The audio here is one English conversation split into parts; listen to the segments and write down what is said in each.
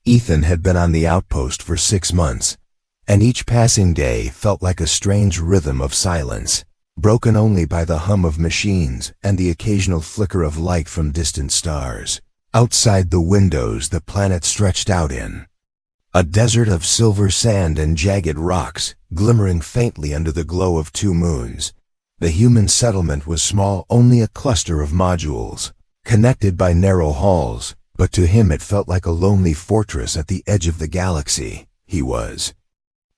Ethan had been on the outpost for 6 months, and each passing day felt like a strange rhythm of silence, broken only by the hum of machines and the occasional flicker of light from distant stars. Outside the windows the planet stretched out in a desert of silver sand and jagged rocks, glimmering faintly under the glow of 2 moons. The human settlement was small, only a cluster of modules, connected by narrow halls, but to him it felt like a lonely fortress at the edge of the galaxy. He was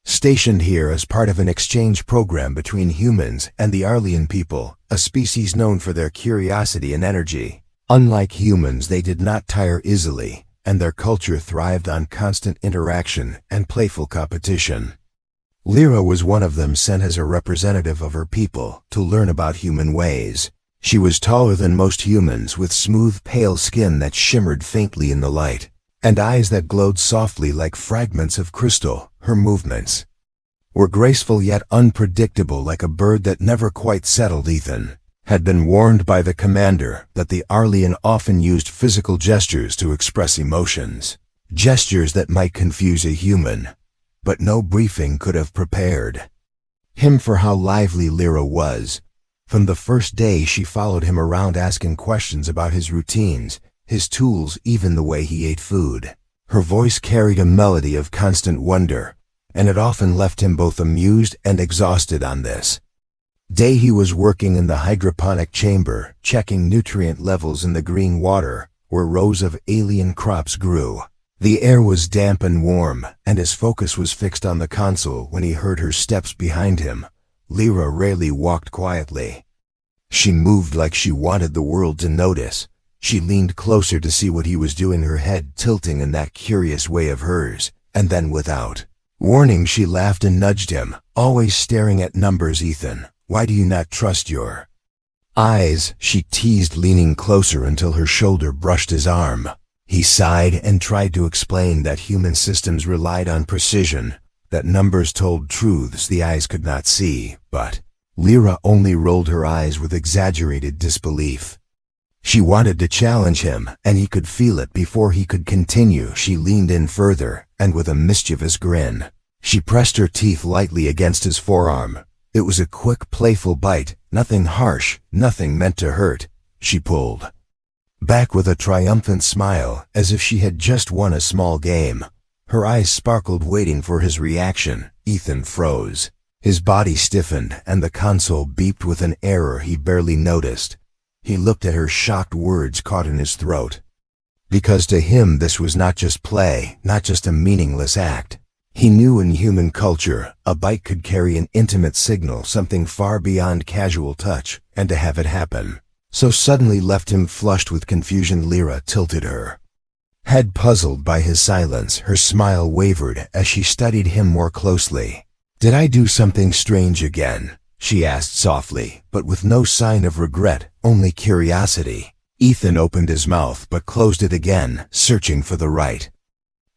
stationed here as part of an exchange program between humans and the Arlean people, a species known for their curiosity and energy. Unlike humans, they did not tire easily, and their culture thrived on constant interaction and playful competition. Lyra was one of them, sent as a representative of her people to learn about human ways. She was taller than most humans, with smooth, pale skin that shimmered faintly in the light, and eyes that glowed softly like fragments of crystal. Her movements were graceful yet unpredictable, like a bird that never quite settled. Ethan had been warned by the commander that the Arlean often used physical gestures to express emotions, gestures that might confuse a human, but no briefing could have prepared him for how lively Lyra was. From the first day she followed him around, asking questions about his routines, his tools, even the way he ate food. Her voice carried a melody of constant wonder, and it often left him both amused and exhausted. On this day he was working in the hydroponic chamber, checking nutrient levels in the green water, where rows of alien crops grew. The air was damp and warm, and his focus was fixed on the console when he heard her steps behind him. Lyra rarely walked quietly. She moved like she wanted the world to notice. She leaned closer to see what he was doing, her head tilting in that curious way of hers, and then without warning she laughed and nudged him. "Always staring at numbers, Ethan. Why do you not trust your eyes?" she teased, leaning closer until her shoulder brushed his arm. He sighed and tried to explain that human systems relied on precision, that numbers told truths the eyes could not see, but Lyra only rolled her eyes with exaggerated disbelief. She wanted to challenge him, and he could feel it. Before he could continue, she leaned in further, and with a mischievous grin, she pressed her teeth lightly against his forearm. It was a quick, playful bite, nothing harsh, nothing meant to hurt. She pulled back with a triumphant smile, as if she had just won a small game. Her eyes sparkled, waiting for his reaction. Ethan froze. His body stiffened, and the console beeped with an error he barely noticed. He looked at her, shocked words caught in his throat. Because to him this was not just play, not just a meaningless act. He knew in human culture, a bite could carry an intimate signal, something far beyond casual touch, and to have it happen so suddenly left him flushed with confusion. Lyra tilted her head, puzzled by his silence. Her smile wavered as she studied him more closely. "Did I do something strange again?" she asked softly, but with no sign of regret, only curiosity. Ethan opened his mouth but closed it again, searching for the right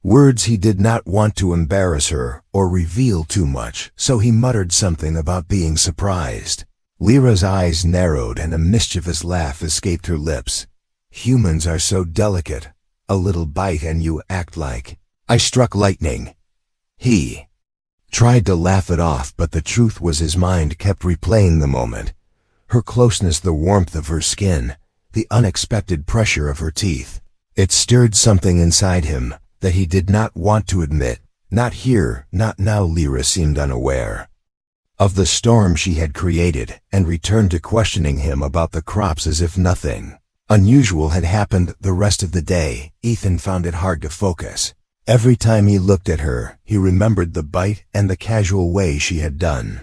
words. He did not want to embarrass her or reveal too much, so he muttered something about being surprised. Lyra's eyes narrowed and a mischievous laugh escaped her lips. "Humans are so delicate. A little bite and you act like I struck lightning." He tried to laugh it off, but the truth was his mind kept replaying the moment. Her closeness, the warmth of her skin, the unexpected pressure of her teeth. It stirred something inside him that he did not want to admit. Not here, not now. Lyra seemed unaware of the storm she had created, and returned to questioning him about the crops as if nothing unusual had happened. The rest of the day, Ethan found it hard to focus. Every time he looked at her, he remembered the bite and the casual way she had done.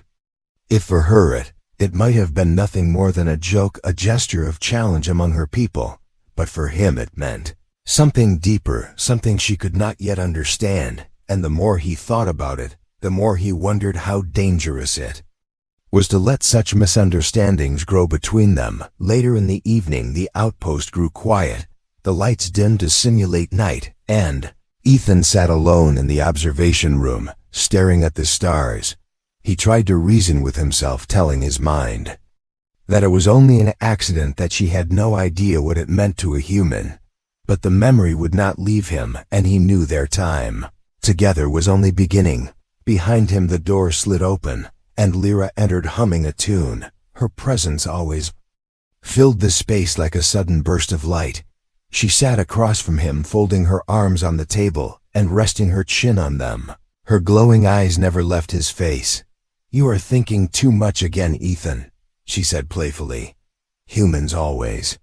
If for her it might have been nothing more than a joke, a gesture of challenge among her people, but for him it meant something deeper, something she could not yet understand, and the more he thought about it, the more he wondered how dangerous it was to let such misunderstandings grow between them. Later in the evening, the outpost grew quiet, the lights dimmed to simulate night, and Ethan sat alone in the observation room, staring at the stars. He tried to reason with himself, telling his mind that it was only an accident, that she had no idea what it meant to a human. But the memory would not leave him, and he knew their time together was only beginning. Behind him the door slid open, and Lyra entered humming a tune. Her presence always filled the space like a sudden burst of light. She sat across from him, folding her arms on the table and resting her chin on them. Her glowing eyes never left his face. "You are thinking too much again, Ethan," she said playfully. "Humans always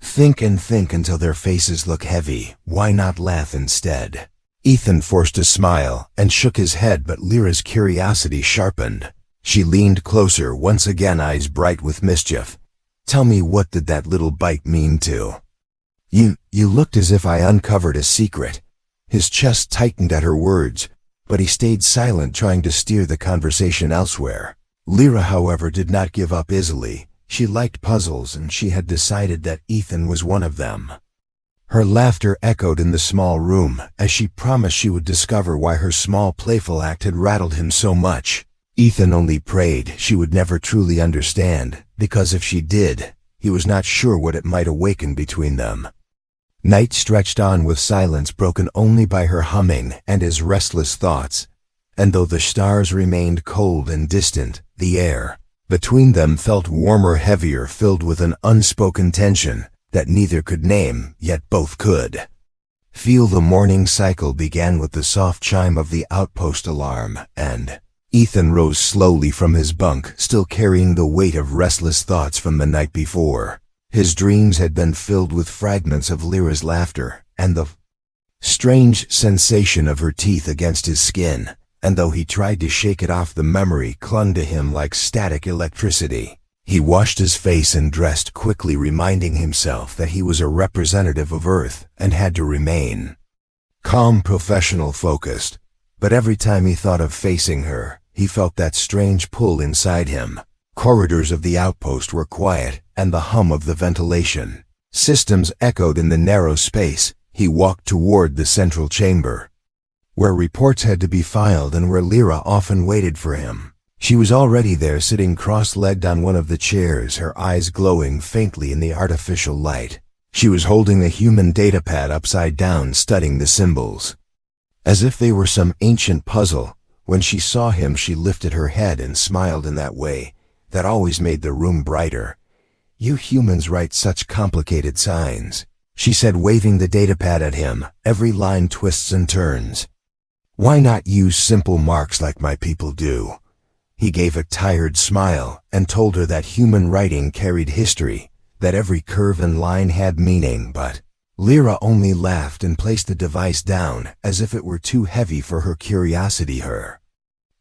think and think until their faces look heavy. Why not laugh instead?" Ethan forced a smile and shook his head, but Lyra's curiosity sharpened. She leaned closer, once again eyes bright with mischief. "Tell me, what did that little bite mean to you? You looked as if I uncovered a secret." His chest tightened at her words, but he stayed silent, trying to steer the conversation elsewhere. Lyra, however, did not give up easily. She liked puzzles, and she had decided that Ethan was one of them. Her laughter echoed in the small room as she promised she would discover why her small playful act had rattled him so much. Ethan only prayed she would never truly understand, because if she did, he was not sure what it might awaken between them. Night stretched on with silence broken only by her humming and his restless thoughts, and though the stars remained cold and distant, the air between them felt warmer, heavier, filled with an unspoken tension that neither could name, yet both could feel. The morning cycle began with the soft chime of the outpost alarm, and Ethan rose slowly from his bunk, still carrying the weight of restless thoughts from the night before. His dreams had been filled with fragments of Lyra's laughter and the strange sensation of her teeth against his skin, and though he tried to shake it off, the memory clung to him like static electricity. He washed his face and dressed quickly, reminding himself that he was a representative of Earth and had to remain calm, professional, focused. But every time he thought of facing her, he felt that strange pull inside him. Corridors of the outpost were quiet, and the hum of the ventilation systems echoed in the narrow space. He walked toward the central chamber, where reports had to be filed and where Lyra often waited for him. She was already there, sitting cross-legged on one of the chairs, her eyes glowing faintly in the artificial light. She was holding the human datapad upside down, studying the symbols as if they were some ancient puzzle. When she saw him, she lifted her head and smiled in that way that always made the room brighter. "You humans write such complicated signs," she said, waving the datapad at him. "Every line twists and turns. Why not use simple marks like my people do?" He gave a tired smile and told her that human writing carried history, that every curve and line had meaning, but Lyra only laughed and placed the device down as if it were too heavy for her curiosity. Her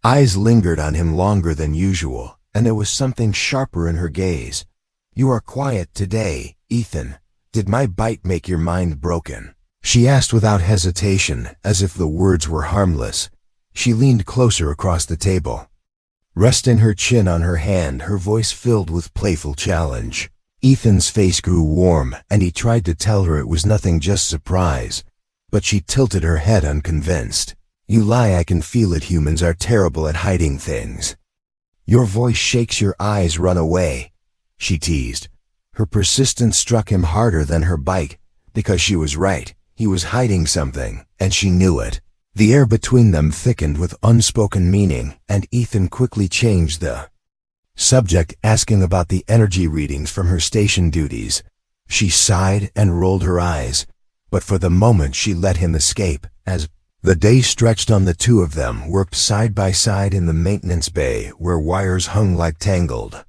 eyes lingered on him longer than usual, and there was something sharper in her gaze. "You are quiet today, Ethan. Did my bite make your mind broken?" she asked without hesitation, as if the words were harmless. She leaned closer across the table, resting her chin on her hand, her voice filled with playful challenge. Ethan's face grew warm, and he tried to tell her it was nothing, just surprise, but she tilted her head, unconvinced. "You lie, I can feel it. Humans are terrible at hiding things. Your voice shakes, your eyes run away," she teased. Her persistence struck him harder than her bite, because she was right. He was hiding something, and she knew it. The air between them thickened with unspoken meaning, and Ethan quickly changed the subject, asking about the energy readings from her station duties. She sighed and rolled her eyes, but for the moment she let him escape. As the day stretched on, the two of them worked side by side in the maintenance bay, where wires hung like tangled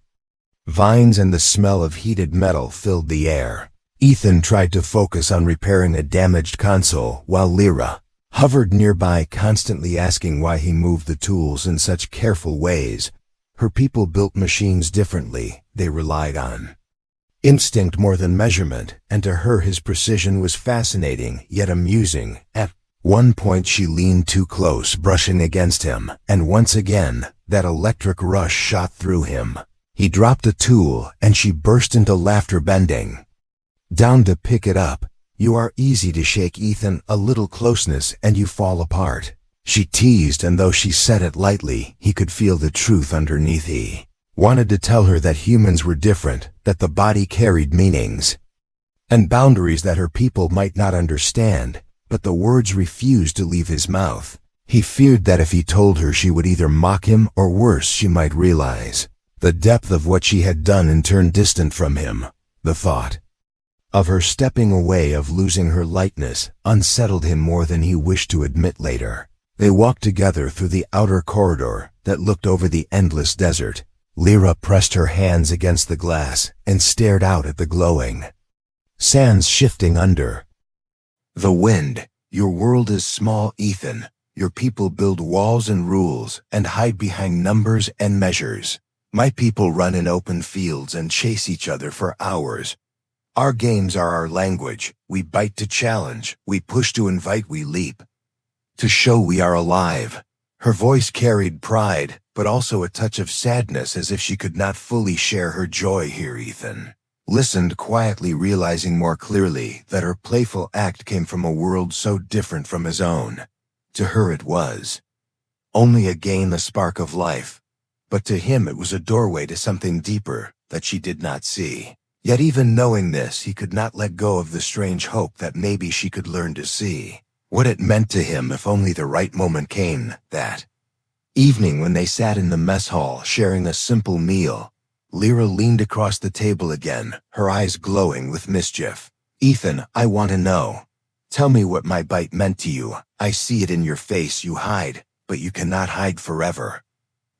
vines and the smell of heated metal filled the air. Ethan tried to focus on repairing a damaged console, while Lyra hovered nearby, constantly asking why he moved the tools in such careful ways. Her people built machines differently. They relied on instinct more than measurement, and to her his precision was fascinating yet amusing. At one point she leaned too close, brushing against him, and once again that electric rush shot through him. He dropped a tool, and she burst into laughter, bending down to pick it up. "You are easy to shake, Ethan. A little closeness and you fall apart," she teased, and though she said it lightly, he could feel the truth underneath. He wanted to tell her that humans were different, that the body carried meanings, and boundaries that her people might not understand, but the words refused to leave his mouth. He feared that if he told her, she would either mock him or worse, she might realize the depth of what she had done and turn distant from him. The thought of her stepping away, of losing her lightness, unsettled him more than he wished to admit later. They walked together through the outer corridor that looked over the endless desert. Lyra pressed her hands against the glass and stared out at the glowing sands shifting under the wind. Your world is small, Ethan. Your people build walls and rules and hide behind numbers and measures. My people run in open fields and chase each other for hours. Our games are our language. We bite to challenge, we push to invite, we leap to show we are alive. Her voice carried pride, but also a touch of sadness, as if she could not fully share her joy here. Ethan listened quietly, realizing more clearly that her playful act came from a world so different from his own. To her it was only a game, a spark of life, but to him it was a doorway to something deeper that she did not see. Yet even knowing this, he could not let go of the strange hope that maybe she could learn to see what it meant to him if only the right moment came. That evening, when they sat in the mess hall sharing a simple meal, Lyra leaned across the table again, her eyes glowing with mischief. Ethan, I want to know. Tell me what my bite meant to you. I see it in your face. You hide, but you cannot hide forever.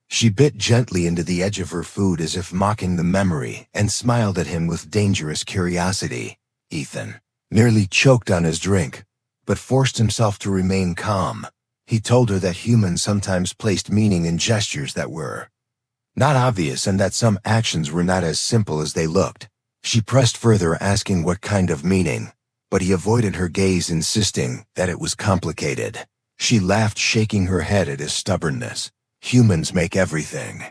She bit gently into the edge of her food as if mocking the memory, and smiled at him with dangerous curiosity. Ethan nearly choked on his drink, but forced himself to remain calm. He told her that humans sometimes placed meaning in gestures that were not obvious, and that some actions were not as simple as they looked. She pressed further, asking what kind of meaning, but he avoided her gaze, insisting that it was complicated. She laughed, shaking her head at his stubbornness. Humans make everything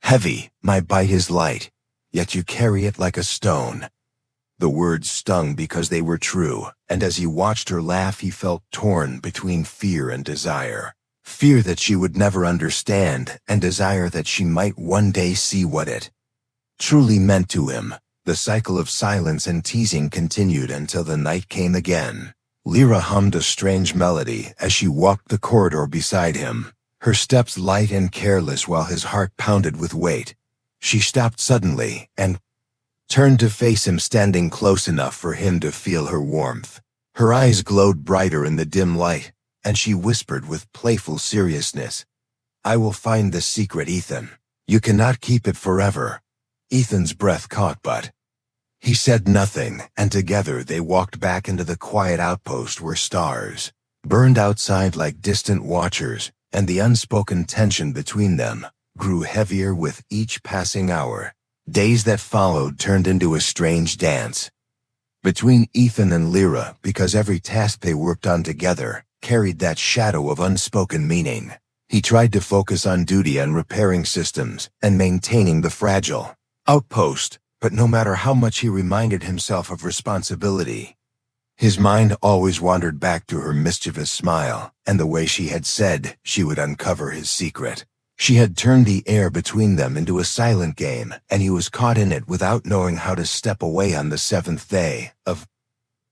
heavy. My bite is light, yet you carry it like a stone. The words stung because they were true, and as he watched her laugh, he felt torn between fear and desire. Fear that she would never understand, and desire that she might one day see what it truly meant to him. The cycle of silence and teasing continued until the night came again. Lyra hummed a strange melody as she walked the corridor beside him, her steps light and careless while his heart pounded with weight. She stopped suddenly and turned to face him, standing close enough for him to feel her warmth. Her eyes glowed brighter in the dim light, and she whispered with playful seriousness, I will find the secret, Ethan. You cannot keep it forever. Ethan's breath caught, but he said nothing, and together they walked back into the quiet outpost where stars burned outside like distant watchers, and the unspoken tension between them grew heavier with each passing hour. Days that followed turned into a strange dance between Ethan and Lyra, because every task they worked on together carried that shadow of unspoken meaning. He tried to focus on duty and repairing systems and maintaining the fragile outpost, but no matter how much he reminded himself of responsibility, his mind always wandered back to her mischievous smile and the way she had said she would uncover his secret. She had turned the air between them into a silent game, and he was caught in it without knowing how to step away. On the 7th day of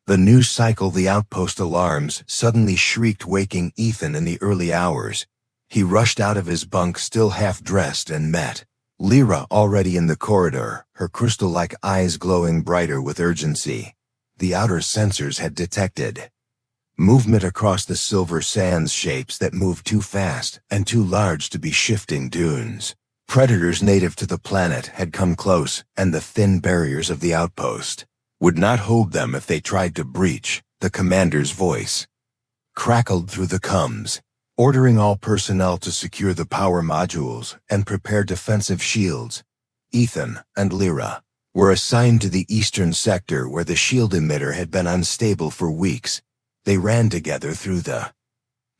the new cycle, the outpost alarms suddenly shrieked, waking Ethan in the early hours. He rushed out of his bunk, still half-dressed, and met Lyra already in the corridor, her crystal-like eyes glowing brighter with urgency. The outer sensors had detected movement across the silver sands, shapes that moved too fast and too large to be shifting dunes. Predators native to the planet had come close, and the thin barriers of the outpost would not hold them if they tried to breach. The commander's voice crackled through the comms, ordering all personnel to secure the power modules and prepare defensive shields. Ethan and Lyra were assigned to the eastern sector, where the shield emitter had been unstable for weeks. They ran together through the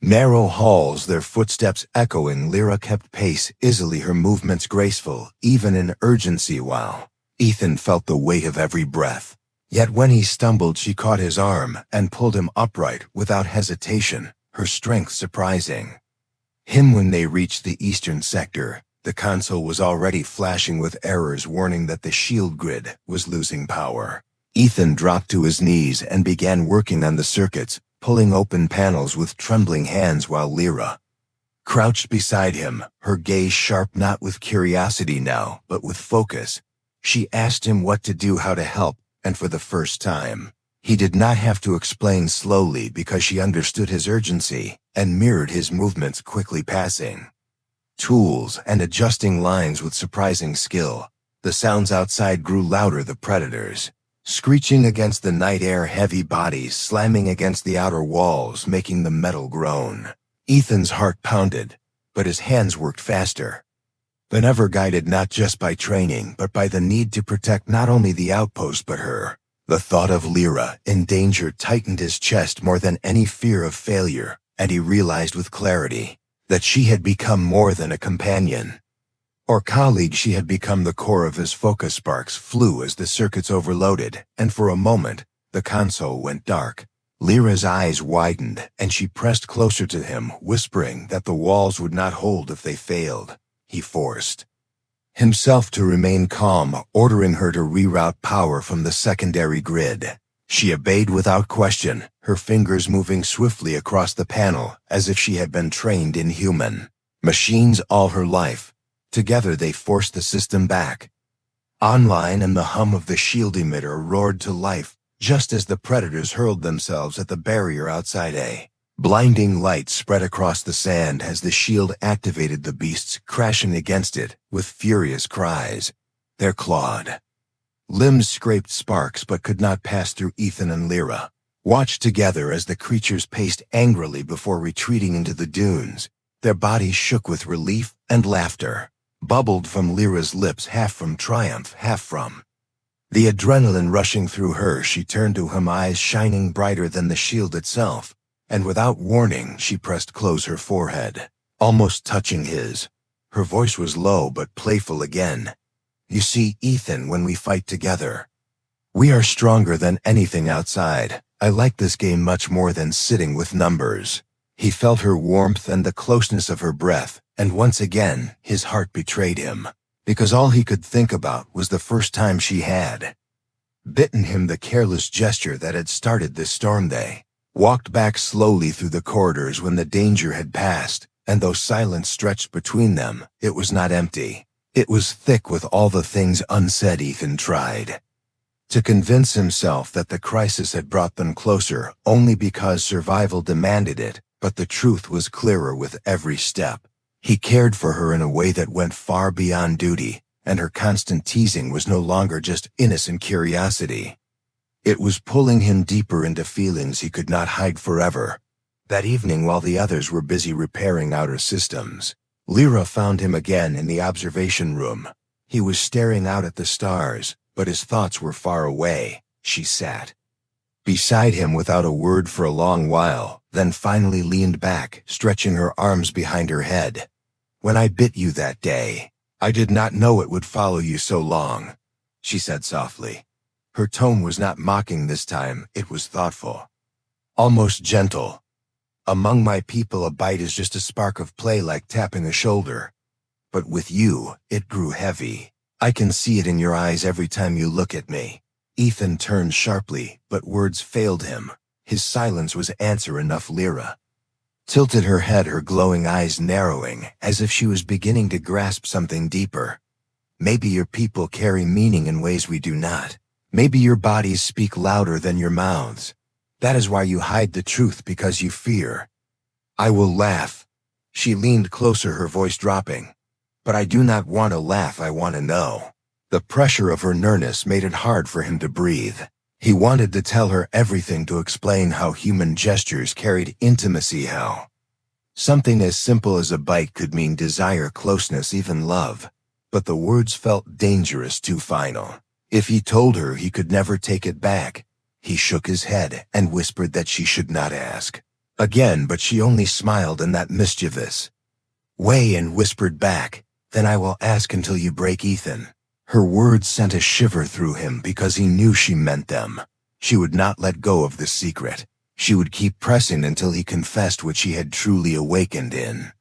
narrow halls, their footsteps echoing. Lyra kept pace easily, her movements graceful, even in urgency, while Ethan felt the weight of every breath. Yet when he stumbled, she caught his arm and pulled him upright without hesitation, her strength surprising him. When they reached the eastern sector, the console was already flashing with errors, warning that the shield grid was losing power. Ethan dropped to his knees and began working on the circuits, pulling open panels with trembling hands while Lyra crouched beside him, her gaze sharp not with curiosity now, but with focus. She asked him what to do, how to help, and for the first time, he did not have to explain slowly because she understood his urgency and mirrored his movements, quickly passing tools and adjusting lines with surprising skill. The sounds outside grew louder, the predators screeching against the night air, heavy bodies slamming against the outer walls, making the metal groan. Ethan's heart pounded, but his hands worked faster than ever, guided not just by training but by the need to protect not only the outpost but her. The thought of Lyra in danger tightened his chest more than any fear of failure, and he realized with clarity that she had become more than a companion or colleague. She had become the core of his focus. Sparks flew as the circuits overloaded, and for a moment, the console went dark. Lyra's eyes widened, and she pressed closer to him, whispering that the walls would not hold if they failed. He forced himself to remain calm, ordering her to reroute power from the secondary grid. She obeyed without question, her fingers moving swiftly across the panel as if she had been trained in human machines all her life. Together they forced the system back online, and the hum of the shield emitter roared to life just as the predators hurled themselves at the barrier outside. A blinding light spread across the sand as the shield activated, the beasts crashing against it with furious cries. Their clawed limbs scraped sparks but could not pass through. Ethan and Lyra watched together as the creatures paced angrily before retreating into the dunes. Their bodies shook with relief, and laughter bubbled from Lyra's lips, half from triumph, half from the adrenaline rushing through her. She turned to him, eyes shining brighter than the shield itself, and without warning she pressed close her forehead, almost touching his. Her voice was low but playful again. "You see, Ethan, when we fight together, we are stronger than anything outside. I like this game much more than sitting with numbers." He felt her warmth and the closeness of her breath, and once again his heart betrayed him, because all he could think about was the first time she had bitten him, the careless gesture that had started this storm. They walked back slowly through the corridors when the danger had passed, and though silence stretched between them, it was not empty. It was thick with all the things unsaid. Ethan tried to convince himself that the crisis had brought them closer only because survival demanded it, but the truth was clearer with every step. He cared for her in a way that went far beyond duty, and her constant teasing was no longer just innocent curiosity. It was pulling him deeper into feelings he could not hide forever. That evening, while the others were busy repairing outer systems, Lyra found him again in the observation room. He was staring out at the stars, but his thoughts were far away. She sat beside him without a word for a long while, then finally leaned back, stretching her arms behind her head. "When I bit you that day, I did not know it would follow you so long," she said softly. Her tone was not mocking this time, it was thoughtful, almost gentle. "Among my people, a bite is just a spark of play, like tapping a shoulder. But with you, it grew heavy. I can see it in your eyes every time you look at me." Ethan turned sharply, but words failed him. His silence was answer enough. Lyra tilted her head, her glowing eyes narrowing, as if she was beginning to grasp something deeper. "Maybe your people carry meaning in ways we do not. Maybe your bodies speak louder than your mouths. That is why you hide the truth, because you fear I will laugh." She leaned closer, her voice dropping. "But I do not want to laugh, I want to know." The pressure of her nearness made it hard for him to breathe. He wanted to tell her everything, to explain how human gestures carried intimacy, how something as simple as a bite could mean desire, closeness, even love. But the words felt dangerous, too final. If he told her, he could never take it back. He shook his head and whispered that she should not ask again, but she only smiled in that mischievous way and whispered back, "Then I will ask until you break, Ethan." Her words sent a shiver through him because he knew she meant them. She would not let go of the secret. She would keep pressing until he confessed what she had truly awakened in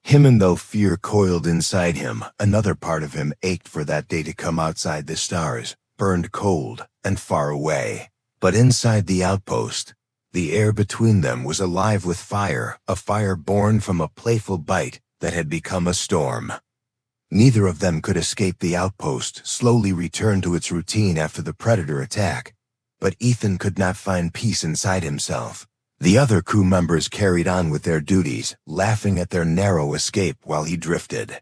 him. And though fear coiled inside him, another part of him ached for that day to come outside the stars, burned cold and far away. But inside the outpost, the air between them was alive with fire, a fire born from a playful bite that had become a storm. Neither of them could escape the outpost, slowly return to its routine after the predator attack. But Ethan could not find peace inside himself. The other crew members carried on with their duties, laughing at their narrow escape while he drifted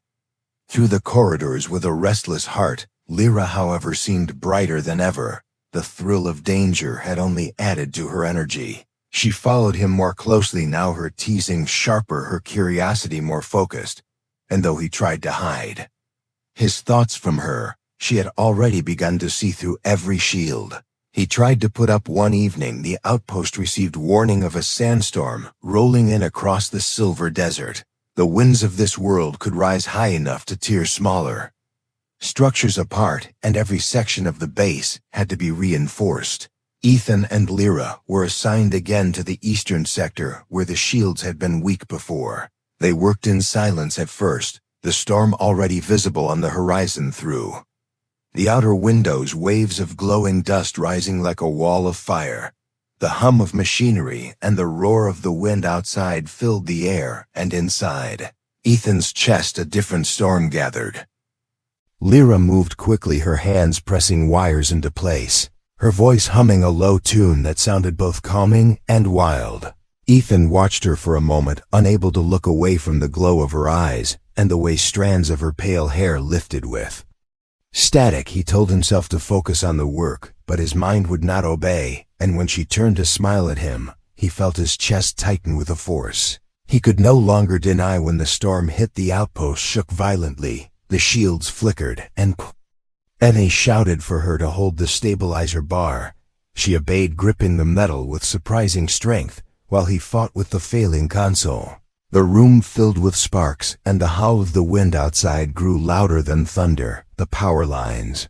through the corridors with a restless heart. Lyra, however, seemed brighter than ever. The thrill of danger had only added to her energy. She followed him more closely now, her teasing sharper, her curiosity more focused. And though he tried to hide his thoughts from her, she had already begun to see through every shield. He tried to put up one evening. The outpost received warning of a sandstorm rolling in across the silver desert. The winds of this world could rise high enough to tear smaller structures apart, and every section of the base had to be reinforced. Ethan and Lyra were assigned again to the eastern sector, where the shields had been weak before. They worked in silence at first, the storm already visible on the horizon through the outer windows, waves of glowing dust rising like a wall of fire. The hum of machinery and the roar of the wind outside filled the air, and inside Ethan's chest a different storm gathered. Lyra moved quickly, her hands pressing wires into place, her voice humming a low tune that sounded both calming and wild. Ethan watched her for a moment, unable to look away from the glow of her eyes and the way strands of her pale hair lifted with static. He told himself to focus on the work, but his mind would not obey, and when she turned to smile at him, he felt his chest tighten with a force he could no longer deny. When the storm hit, the outpost shook violently, the shields flickered, and they shouted for her to hold the stabilizer bar. She obeyed, gripping the metal with surprising strength, while he fought with the failing console. The room filled with sparks, and the howl of the wind outside grew louder than thunder. The power lines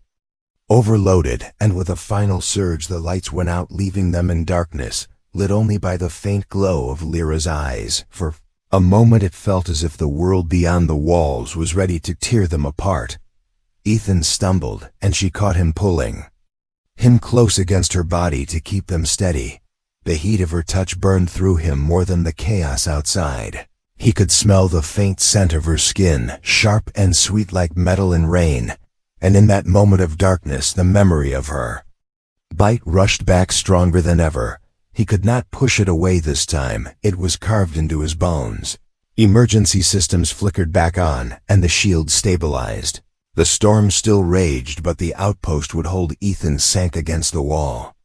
overloaded, and with a final surge the lights went out, leaving them in darkness, lit only by the faint glow of Lyra's eyes. For a moment it felt as if the world beyond the walls was ready to tear them apart. Ethan stumbled, and she caught him, pulling him close against her body to keep them steady. The heat of her touch burned through him more than the chaos outside. He could smell the faint scent of her skin, sharp and sweet like metal in rain, and in that moment of darkness the memory of her bite rushed back stronger than ever. He could not push it away this time, it was carved into his bones. Emergency systems flickered back on, and the shield stabilized. The storm still raged, but the outpost would hold. Ethan sank against the wall,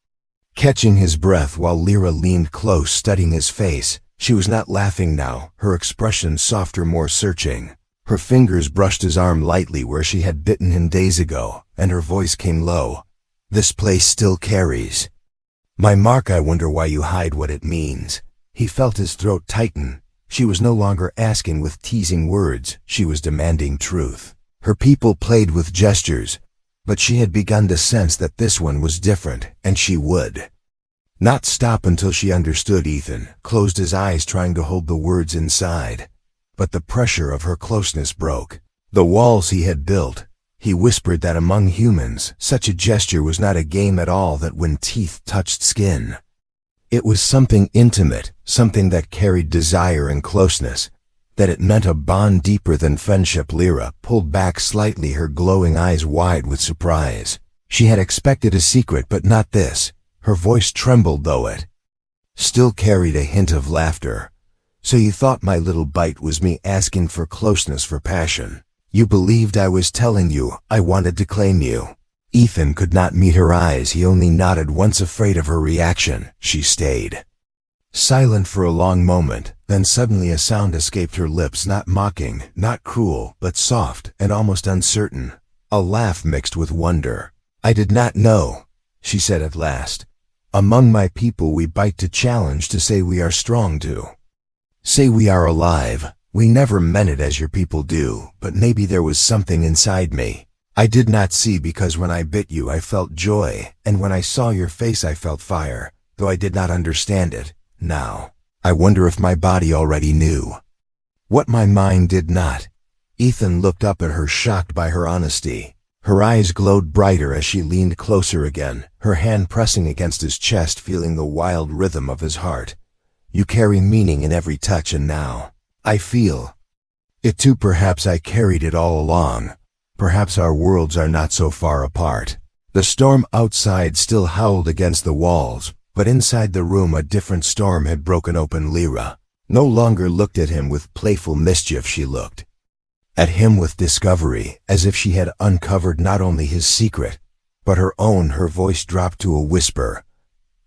catching his breath while Lyra leaned close, studying his face. She was not laughing now, her expression softer, more searching. Her fingers brushed his arm lightly where she had bitten him days ago, and her voice came low. "This place still carries my mark. I wonder why you hide what it means." He felt his throat tighten. She was no longer asking with teasing words, she was demanding truth. Her people played with gestures, but she had begun to sense that this one was different, and she would not stop until she understood. Ethan closed his eyes, trying to hold the words inside, but the pressure of her closeness broke the walls he had built. He whispered that among humans, such a gesture was not a game at all, that when teeth touched skin, it was something intimate, something that carried desire and closeness, that it meant a bond deeper than friendship. Lyra pulled back slightly, her glowing eyes wide with surprise. She had expected a secret, but not this. Her voice trembled, though it still carried a hint of laughter. "So you thought my little bite was me asking for closeness, for passion? You believed I was telling you I wanted to claim you?" Ethan could not meet her eyes. He only nodded, once afraid of her reaction. She stayed silent for a long moment, then suddenly a sound escaped her lips, not mocking, not cruel, but soft and almost uncertain. A laugh mixed with wonder. "I did not know," she said at last. "Among my people we bite to challenge, to say we are strong, to say we are alive. We never meant it as your people do, but maybe there was something inside me I did not see, because when I bit you I felt joy, and when I saw your face I felt fire, though I did not understand it. Now, I wonder if my body already knew what my mind did not." Ethan looked up at her, shocked by her honesty. Her eyes glowed brighter as she leaned closer again, her hand pressing against his chest, feeling the wild rhythm of his heart. You carry meaning in every touch, and now I feel it too. Perhaps I carried it all along. Perhaps our worlds are not so far apart. The storm outside still howled against the walls, but inside the room a different storm had broken open. Lyra no longer looked at him with playful mischief. She looked at him with discovery, as if she had uncovered not only his secret, but her own. Her voice dropped to a whisper.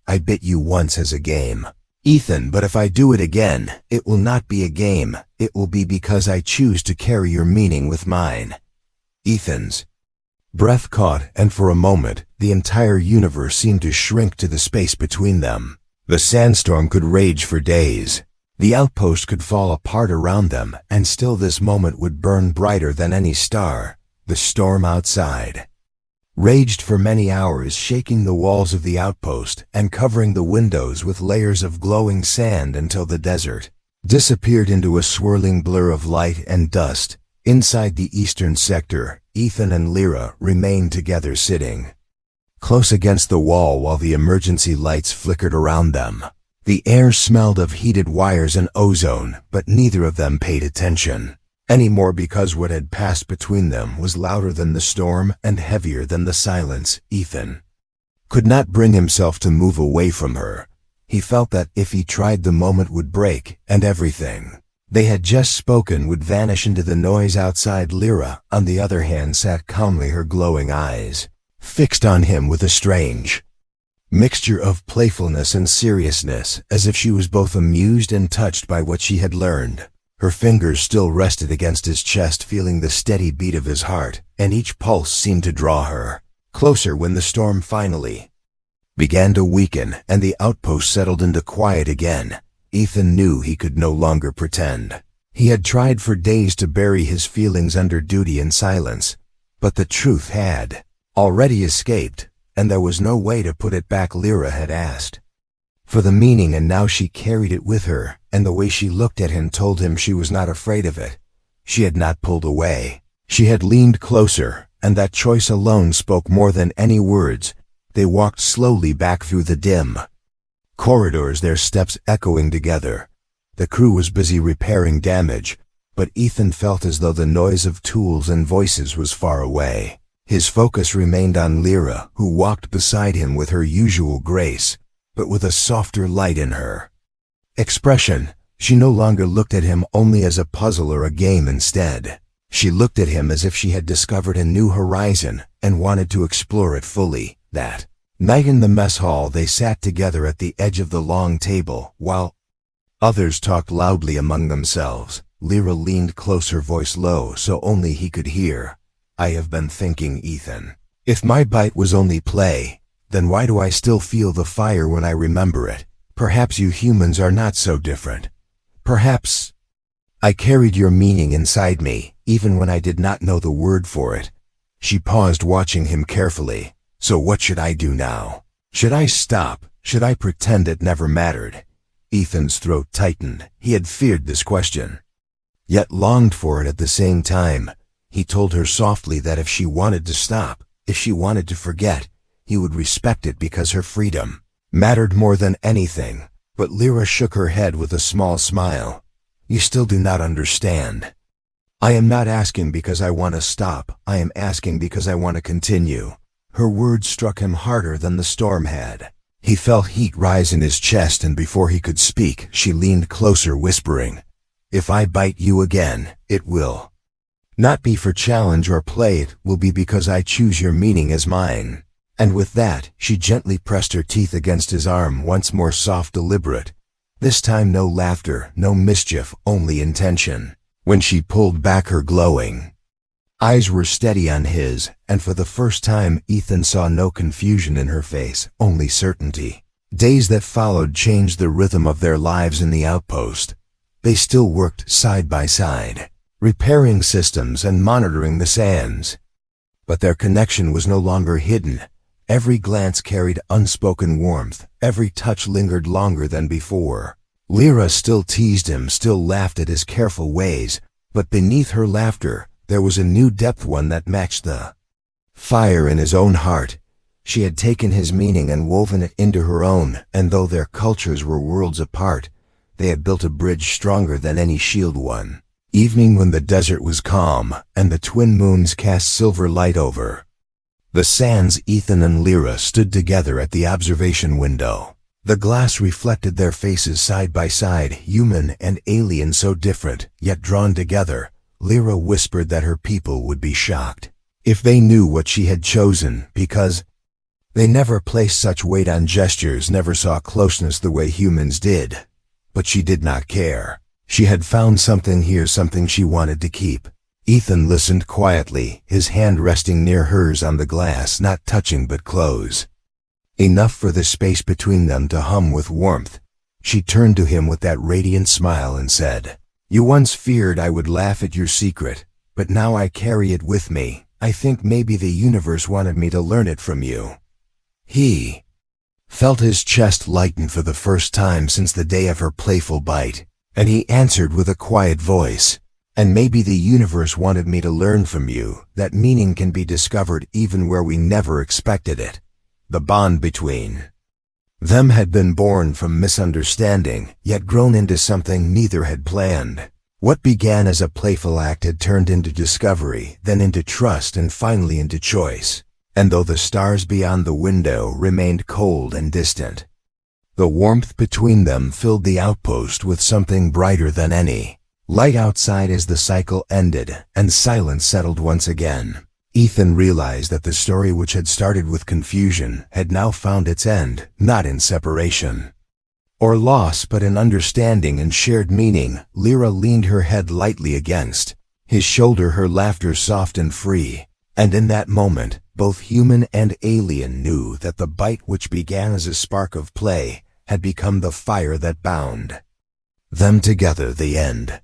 I bit you once as a game, Ethan, but if I do it again, it will not be a game. It will be because I choose to carry your meaning with mine. Ethan's breath caught, and for a moment, the entire universe seemed to shrink to the space between them. The sandstorm could rage for days. The outpost could fall apart around them, and still this moment would burn brighter than any star. The storm outside raged for many hours, shaking the walls of the outpost and covering the windows with layers of glowing sand until the desert disappeared into a swirling blur of light and dust. Inside the eastern sector, Ethan and Lyra remained together, sitting close against the wall while the emergency lights flickered around them. The air smelled of heated wires and ozone, but neither of them paid attention anymore because what had passed between them was louder than the storm and heavier than the silence. Ethan could not bring himself to move away from her. He felt that if he tried, the moment would break, and everything they had just spoken would vanish into the noise outside. Lyra, on the other hand, sat calmly, her glowing eyes fixed on him with a strange mixture of playfulness and seriousness, as if she was both amused and touched by what she had learned. Her fingers still rested against his chest, feeling the steady beat of his heart, and each pulse seemed to draw her closer. When the storm finally began to weaken and the outpost settled into quiet again, Ethan knew he could no longer pretend. He had tried for days to bury his feelings under duty and silence, but the truth had already escaped, and there was no way to put it back. Lyra had asked for the meaning, and now she carried it with her, and the way she looked at him told him she was not afraid of it. She had not pulled away. She had leaned closer, and that choice alone spoke more than any words. They walked slowly back through the dim corridors, their steps echoing together. The crew was busy repairing damage, but Ethan felt as though the noise of tools and voices was far away. His focus remained on Lyra, who walked beside him with her usual grace, but with a softer light in her expression. She no longer looked at him only as a puzzle or a game. Instead, she looked at him as if she had discovered a new horizon and wanted to explore it fully. That night in the mess hall, they sat together at the edge of the long table, while others talked loudly among themselves. Lyra leaned closer, voice low so only he could hear. I have been thinking, Ethan. If my bite was only play, then why do I still feel the fire when I remember it? Perhaps you humans are not so different. Perhaps I carried your meaning inside me, even when I did not know the word for it. She paused, watching him carefully. So what should I do now? Should I stop? Should I pretend it never mattered? Ethan's throat tightened. He had feared this question, yet longed for it at the same time. He told her softly that if she wanted to stop, if she wanted to forget, he would respect it because her freedom mattered more than anything. But Lyra shook her head with a small smile. You still do not understand. I am not asking because I want to stop. I am asking because I want to continue. Her words struck him harder than the storm had. He felt heat rise in his chest, and before he could speak, she leaned closer, whispering, If I bite you again, it will not be for challenge or play. It will be because I choose your meaning as mine. And with that, she gently pressed her teeth against his arm, once more, soft, deliberate. This time no laughter, no mischief, only intention. When she pulled back, her glowing eyes were steady on his, and for the first time Ethan saw no confusion in her face, only certainty. Days that followed changed the rhythm of their lives in the outpost. They still worked side by side, repairing systems and monitoring the sands. But their connection was no longer hidden. Every glance carried unspoken warmth, every touch lingered longer than before. Lyra still teased him, still laughed at his careful ways, but beneath her laughter, there was a new depth, one that matched the fire in his own heart. She had taken his meaning and woven it into her own, and though their cultures were worlds apart, they had built a bridge stronger than any shield one. Evening, when the desert was calm, and the twin moons cast silver light over the sands, Ethan and Lyra stood together at the observation window. The glass reflected their faces side by side, human and alien, so different, yet drawn together. Lyra whispered that her people would be shocked if they knew what she had chosen, because they never placed such weight on gestures, never saw closeness the way humans did. But she did not care. She had found something here, something she wanted to keep. Ethan listened quietly, his hand resting near hers on the glass, not touching but close enough for the space between them to hum with warmth. She turned to him with that radiant smile and said, "You once feared I would laugh at your secret, but now I carry it with me. I think maybe the universe wanted me to learn it from you." He felt his chest lighten for the first time since the day of her playful bite, and he answered with a quiet voice, "And maybe the universe wanted me to learn from you that meaning can be discovered even where we never expected it." The bond between them had been born from misunderstanding, yet grown into something neither had planned. What began as a playful act had turned into discovery, then into trust, and finally into choice. And though the stars beyond the window remained cold and distant, the warmth between them filled the outpost with something brighter than any light outside. As the cycle ended and silence settled once again, Ethan realized that the story, which had started with confusion, had now found its end, not in separation or loss, but in understanding and shared meaning. Lyra leaned her head lightly against his shoulder, her laughter soft and free, and in that moment, both human and alien knew that the bite, which began as a spark of play, had become the fire that bound them together. The end.